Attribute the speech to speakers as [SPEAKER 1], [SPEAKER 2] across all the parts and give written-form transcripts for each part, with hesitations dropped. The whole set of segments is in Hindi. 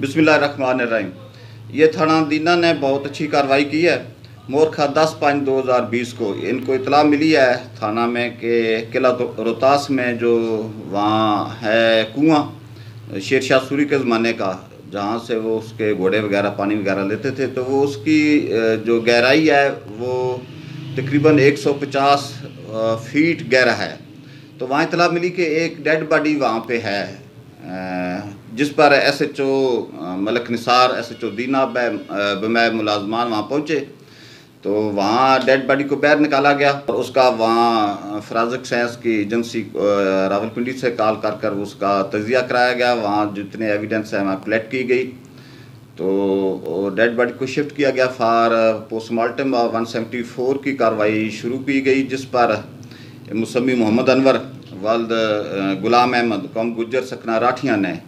[SPEAKER 1] बिस्मिल्लाहिर्रहमानिर्रहीम। ये थाना दीना ने बहुत अच्छी कार्रवाई की है। मोरखा 10/5/2020 को इनको इतला मिली है थाना में कि किला रोहतास में जो वहाँ है कुआं शेर शाह सूरी के ज़माने का, जहाँ से वो उसके घोड़े वगैरह पानी वगैरह लेते थे, तो वो उसकी जो गहराई है वो तकरीबन 150 फीट गहरा है। तो वहाँ इतला मिली कि एक डेड बॉडी वहाँ पे है, जिस पर SHO मलक निसार, SHO दीना बमै मुलाजमान वहाँ पहुँचे। तो वहाँ डेड बॉडी को बाहर निकाला गया और उसका वहाँ फॉरेंसिक साइंस की एजेंसी रावलपिंडी से कॉल कर कर उसका तजिया कराया गया। वहाँ जितने एविडेंस हैं वहाँ कलेक्ट की गई, तो डेड बॉडी को शिफ्ट किया गया फॉर पोस्टमार्टम। 174 की कार्रवाई शुरू की गई, जिस पर मुसम्मी मोहम्मद अनवर वाल्द गुलाम अहमद कौम गुज्जर सकना राठिया ने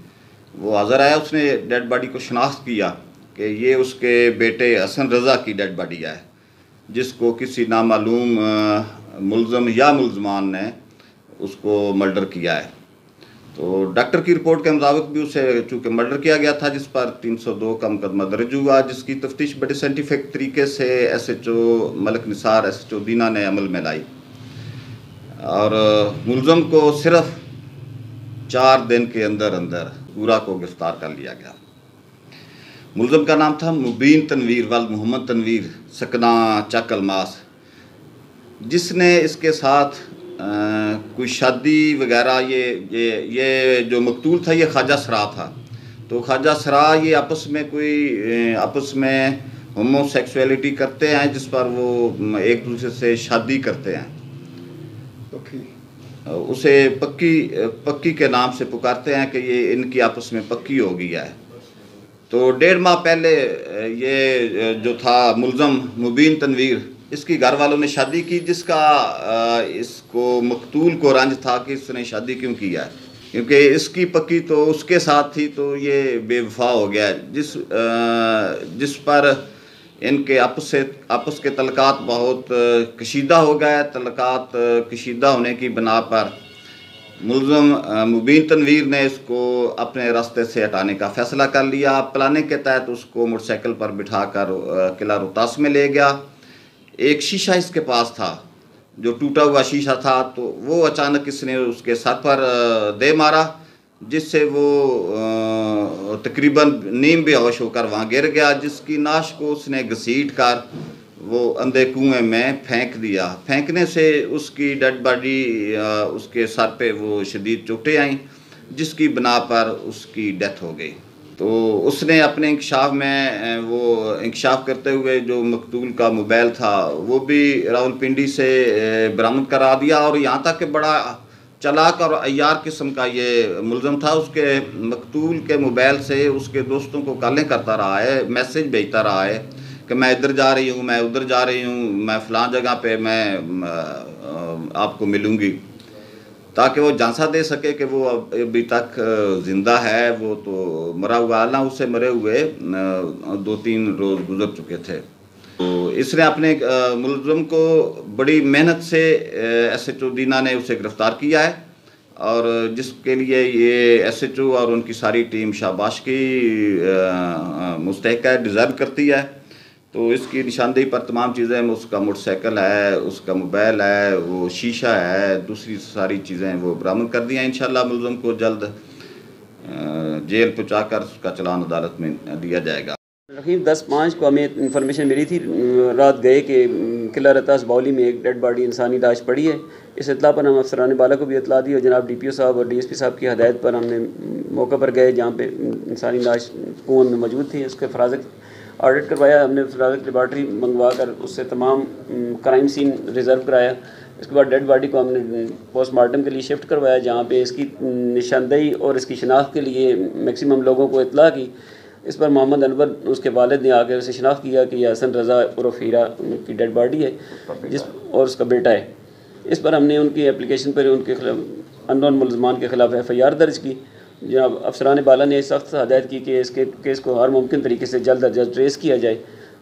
[SPEAKER 1] वो हाज़र आया। उसने डेड बॉडी को शनाख्त किया कि ये उसके बेटे हसन रज़ा की डेड बॉडी है, जिसको किसी नामालूम मुलज़म या मुलज़मान ने उसको मर्डर किया है। तो डॉक्टर की रिपोर्ट के मुताबिक भी उसे चूँकि मर्डर किया गया था, जिस पर 302 का मुकदमा दर्ज हुआ, जिसकी तफ्तीश बड़े साइंटिफिक तरीके से SHO मलक निसार, SHO दीना ने अमल में लाई और मुलज़म को सिर्फ 4 दिन के अंदर अंदर पूरा को गिरफ़्तार कर लिया गया। मुलज़म का नाम था मुबीन तनवीर वाल मोहम्मद तनवीर सकना चक अलमास, जिसने इसके साथ कोई शादी वगैरह ये जो मकतूल था ये ख्वाजा सरा था। तो ख्वाजा सरा ये आपस में होमोसेक्सुअलिटी करते हैं, जिस पर वो एक दूसरे से शादी करते हैं। उसे पक्की के नाम से पुकारते हैं कि ये इनकी आपस में पक्की हो गई है। तो 1.5 माह पहले ये जो था मुलज़म मुबीन तनवीर, इसकी घर वालों ने शादी की, जिसका इसको मकतूल को रंज था कि इसने शादी क्यों किया है, क्योंकि इसकी पक्की तो उसके साथ थी, तो ये बेवफा हो गया, जिस पर इनके आपस के तलकात बहुत कशीदा हो गया। तलकात कशीदा होने की बना पर मुलज़म मुबीन तनवीर ने इसको अपने रास्ते से हटाने का फ़ैसला कर लिया। प्लानिंग के तहत उसको मोटरसाइकिल पर बिठाकर किला रोहतास में ले गया। एक शीशा इसके पास था, जो टूटा हुआ शीशा था, तो वो अचानक इसने उसके सर पर दे मारा, जिससे वो तकरीबन नीम बेहोश होकर वहाँ गिर गया, जिसकी नाश को उसने घसीट कर वो अंधे कुएं में फेंक दिया। फेंकने से उसकी डेड बॉडी उसके सर पे वो शदीद चोटें आईं, जिसकी बना पर उसकी डेथ हो गई। तो उसने अपने इंकशाफ में वो इंकशाफ करते हुए जो मकतूल का मोबाइल था वो भी रावलपिंडी से बरामद करा दिया, और यहाँ तक कि बड़ा चालाक और अय्यार किस्म का ये मुलज़म था। उसके मकतूल के मोबाइल से उसके दोस्तों को कॉलें करता रहा है, मैसेज भेजता रहा है कि मैं इधर जा रही हूँ, मैं उधर जा रही हूँ, मैं फ़लाँ जगह पे मैं आपको मिलूँगी, ताकि वो झांसा दे सके कि वो अभी तक ज़िंदा है। वो तो मरा हुआ, अल्लाह उसे मरे हुए 2-3 रोज़ गुजर चुके थे। तो इसने अपने मुलज़म को बड़ी मेहनत से SHO दीना ने उसे गिरफ़्तार किया है, और जिसके लिए ये SHO और उनकी सारी टीम शाबाश की मुस्तहिक़ है, डिज़र्व करती है। तो इसकी निशानदेही पर तमाम चीज़ें, उसका मोटरसाइकिल है, उसका मोबाइल है, वो शीशा है, दूसरी सारी चीज़ें वो बरामद कर दी हैं। इंशाअल्लाह मुलज़म को जल्द जेल पहुँचाकर उसका चालान अदालत में दिया जाएगा।
[SPEAKER 2] रहीम 10/5 को हमें इन्फॉर्मेशन मिली थी, रात गए कि किला रोहतास बावली में एक डेड बॉडी इंसानी लाश पड़ी है। इस इत्तला पर हम अफसरान बाला को भी इत्तला दी और जनाब DPO साहब और DSP साहब की हदायत पर हमने मौके पर गए जहाँ पे इंसानी लाश कुआं में मौजूद थी। उसके फॉरेंसिक ऑडिट करवाया हमने, फॉरेंसिक लेबॉर्ट्री मंगवा कर उससे तमाम क्राइम सीन रिज़र्व कराया। इसके बाद डेड बॉडी को हमने पोस्टमार्टम के लिए शिफ्ट करवाया, जहाँ पे इसकी निशानदेही और इसकी शनाख्त के लिए मैक्सिमम लोगों को इत्तला की। इस पर मोहम्मद अनवर उसके वालिद ने आकर उसे शनाख्त किया कि यह हसन रज़ा उर्फ हीरा की डेड बॉडी है, और उसका बेटा है। इस पर हमने उनकी एप्लीकेशन पर उनके खिलाफ अननोन मुलज़मान के खिलाफ FIR दर्ज की। जनाब अफसरान बाला ने सख्त हदायत की कि इसके केस को हर मुमकिन तरीके से जल्द अज जल्द ट्रेस किया जाए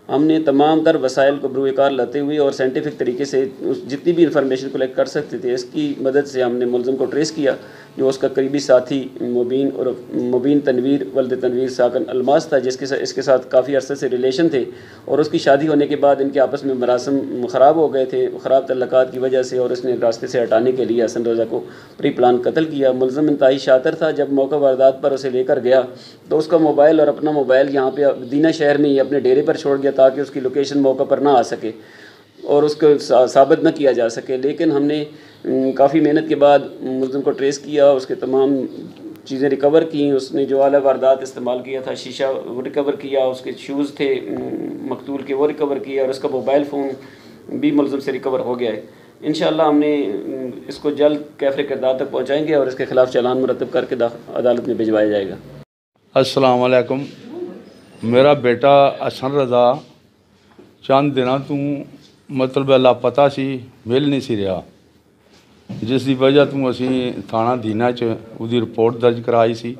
[SPEAKER 2] हमने तमाम तर वसाइल को बरूकार लाते हुए और साइंटिफिक तरीके से जितनी भी इंफॉर्मेशन कलेक्ट कर सकते थे इसकी मदद से हमने मुलज़िम को ट्रेस किया, जो उसका करीबी साथी मुबीन तनवीर वल्द तनवीर साकन अलमास था, इसके साथ काफ़ी अरसे से रिलेशन थे और उसकी शादी होने के बाद इनके आपस में मरासम ख़राब हो गए थे, ख़राब तल्लक़ात की वजह से, और उसने रास्ते से हटाने के लिए हसन रज़ा को प्री प्लान कत्ल किया। मुलज़िम इंतहाई शातिर था। जब मौका वारदात पर उसे लेकर गया तो उसका मोबाइल और अपना मोबाइल यहाँ पे दीना शहर में ही अपने डेरे पर छोड़ गया ताकि उसकी लोकेशन मौका पर ना आ सके और उसको साबित न किया जा सके। लेकिन हमने काफ़ी मेहनत के बाद मुलज़िम को ट्रेस किया, उसके तमाम चीज़ें रिकवर की। उसने जो आला वारदात इस्तेमाल किया था, शीशा वो रिकवर किया, उसके शूज़ थे मकतूल के वो रिकवर किया और उसका मोबाइल फ़ोन भी मुलज़िम से रिकवर हो गया है। इंशाअल्लाह हमने इसको जल्द कैफ़े किरदार तक पहुँचाएँगे और इसके ख़िलाफ़ चालान मुरतब करके अदालत में भिजवाया जाएगा।
[SPEAKER 3] अस्सलाम वालेकुम। मेरा बेटा हसन रज़ा चंद दिनों तो मतलब लापता सी, मिल नहीं सी रहा, जिसकी वजह तो असी थाना दीना च उसकी रिपोर्ट दर्ज कराई सी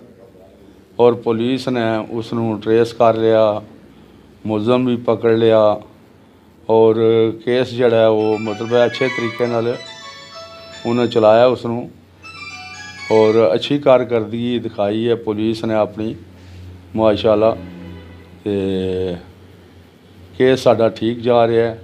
[SPEAKER 3] और पुलिस ने उसनू ट्रेस कर लिया, मुलज़म भी पकड़ लिया और केस जड़ा है वो मतलब अच्छे तरीके नाल उन्हें चलाया उसनू और अच्छी कारकर्दगी दिखाई है पुलिस ने अपनी माशाअल्लाह। ते केस साडा ठीक जा रहा है।